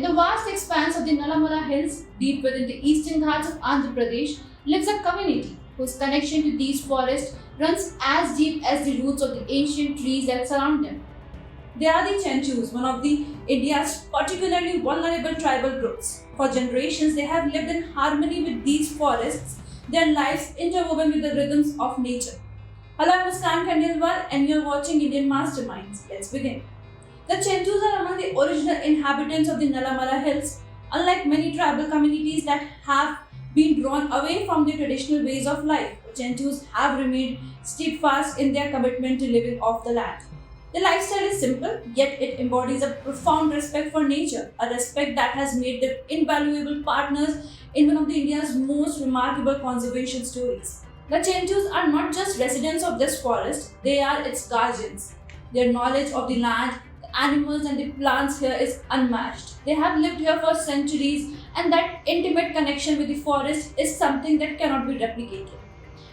In the vast expanse of the Nalamala Hills, deep within the eastern ghats of Andhra Pradesh, lives a community whose connection to these forests runs as deep as the roots of the ancient trees that surround them. They are the Chenchus, one of the India's particularly vulnerable tribal groups. For generations, they have lived in harmony with these forests, their lives interwoven with the rhythms of nature. Hello, I'm Muskan Khandelwal and you're watching Indian Masterminds. Let's begin. The Chenchus are among the original inhabitants of the Nalamala Hills. Unlike many tribal communities that have been drawn away from their traditional ways of life, the Chenchus have remained steadfast in their commitment to living off the land. Their lifestyle is simple, yet it embodies a profound respect for nature, a respect that has made them invaluable partners in one of the India's most remarkable conservation stories. The Chenchus are not just residents of this forest, they are its guardians. Their knowledge of the land, the animals, and the plants here is unmatched. They have lived here for centuries, and that intimate connection with the forest is something that cannot be replicated.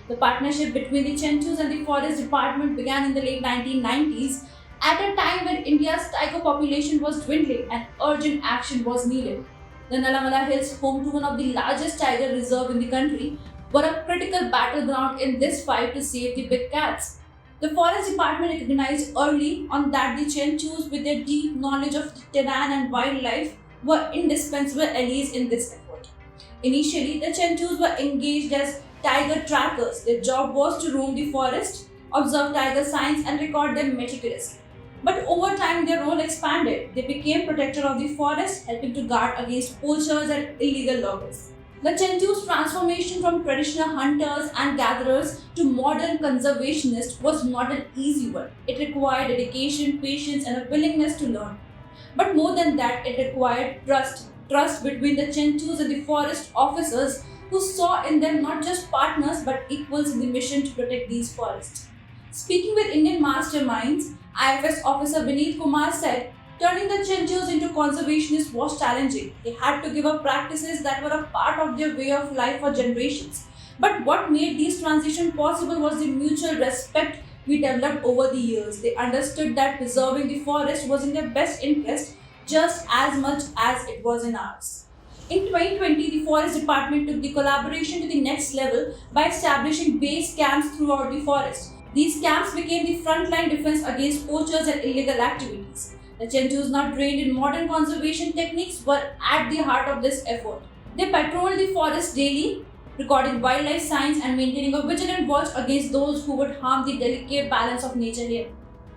The partnership between the Chenchus and the Forest Department began in the late 1990s at a time when India's tiger population was dwindling and urgent action was needed. The Nalamala Hills, home to one of the largest tiger reserve in the country, were a critical battleground in this fight to save the big cats. The Forest Department recognized early on that the Chenchus, with their deep knowledge of terrain and wildlife, were indispensable allies in this effort. Initially, the Chenchus were engaged as tiger trackers. Their job was to roam the forest, observe tiger signs, and record them meticulously. But over time, their role expanded. They became protector of the forest, helping to guard against poachers and illegal loggers. The Chenchus' transformation from traditional hunters and gatherers to modern conservationists was not an easy one. It required dedication, patience, and a willingness to learn. But more than that, it required trust between the Chenchus and the forest officers who saw in them not just partners but equals in the mission to protect these forests. Speaking with Indian Masterminds, IFS officer Vineet Kumar said, turning the Chenchus into conservationists was challenging. They had to give up practices that were a part of their way of life for generations. But what made this transition possible was the mutual respect we developed over the years. They understood that preserving the forest was in their best interest just as much as it was in ours. In 2020, the Forest Department took the collaboration to the next level by establishing base camps throughout the forest. These camps became the frontline defense against poachers and illegal activities. The Chenchus, not trained in modern conservation techniques, were at the heart of this effort. They patrolled the forest daily, recording wildlife signs and maintaining a vigilant watch against those who would harm the delicate balance of nature here.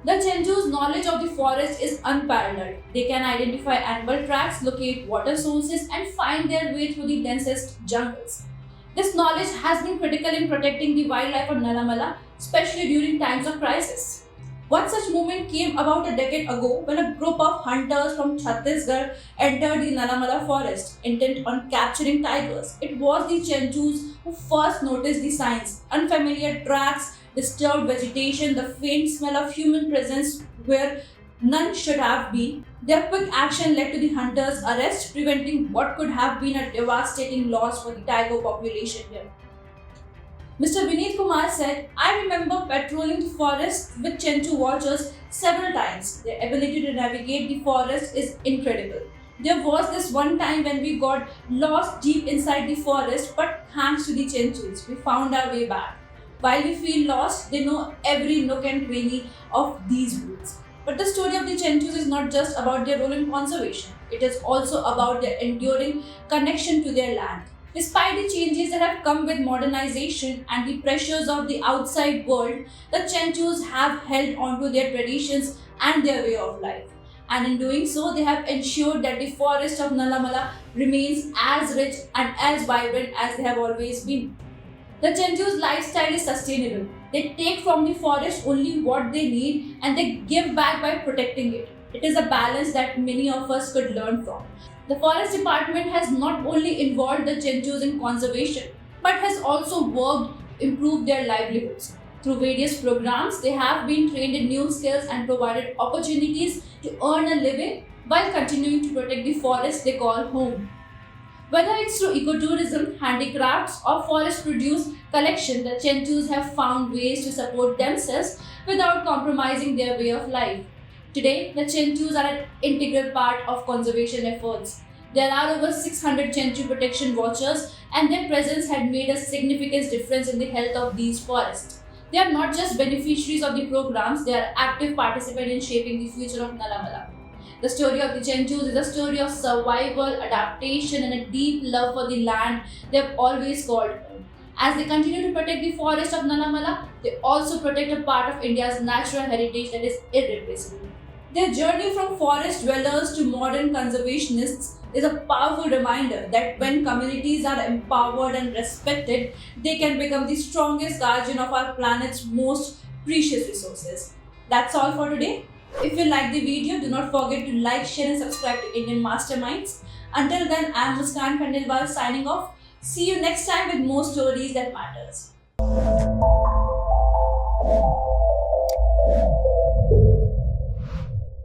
The Chenchus' knowledge of the forest is unparalleled. They can identify animal tracks, locate water sources, and find their way through the densest jungles. This knowledge has been critical in protecting the wildlife of Nalamala, especially during times of crisis. One such movement came about a decade ago when a group of hunters from Chhattisgarh entered the Nalamala forest, intent on capturing tigers. It was the Chenchus who first noticed the signs: unfamiliar tracks, disturbed vegetation, the faint smell of human presence where none should have been. Their quick action led to the hunters' arrest, preventing what could have been a devastating loss for the tiger population here. Mr. Vineet Kumar said, I remember patrolling the forest with Chenchu watchers several times. Their ability to navigate the forest is incredible. There was this one time when we got lost deep inside the forest, but thanks to the Chenchus, we found our way back. While we feel lost, they know every nook and cranny of these woods. But the story of the Chenchus is not just about their role in conservation. It is also about their enduring connection to their land. Despite the changes that have come with modernization and the pressures of the outside world, the Chenchus have held on to their traditions and their way of life. And in doing so, they have ensured that the forest of Nalamala remains as rich and as vibrant as they have always been. The Chenchus' lifestyle is sustainable. They take from the forest only what they need and they give back by protecting it. It is a balance that many of us could learn from. The Forest Department has not only involved the Chenchus in conservation, but has also worked to improve their livelihoods. Through various programs, they have been trained in new skills and provided opportunities to earn a living while continuing to protect the forest they call home. Whether it's through ecotourism, handicrafts, or forest produce collection, the Chenchus have found ways to support themselves without compromising their way of life. Today, the Chentus are an integral part of conservation efforts. There are over 600 Chentu protection watchers, and their presence had made a significant difference in the health of these forests. They are not just beneficiaries of the programs, they are active participants in shaping the future of Nalamala. The story of the Chentus is a story of survival, adaptation, and a deep love for the land they have always called home. As they continue to protect the forest of Nalamala, they also protect a part of India's natural heritage that is irreplaceable. Their journey from forest dwellers to modern conservationists is a powerful reminder that when communities are empowered and respected, they can become the strongest guardian of our planet's most precious resources. That's all for today. If you like the video, do not forget to like, share, and subscribe to Indian Masterminds. Until then, I am Muskan Khandelwal signing off. See you next time with more stories that matters.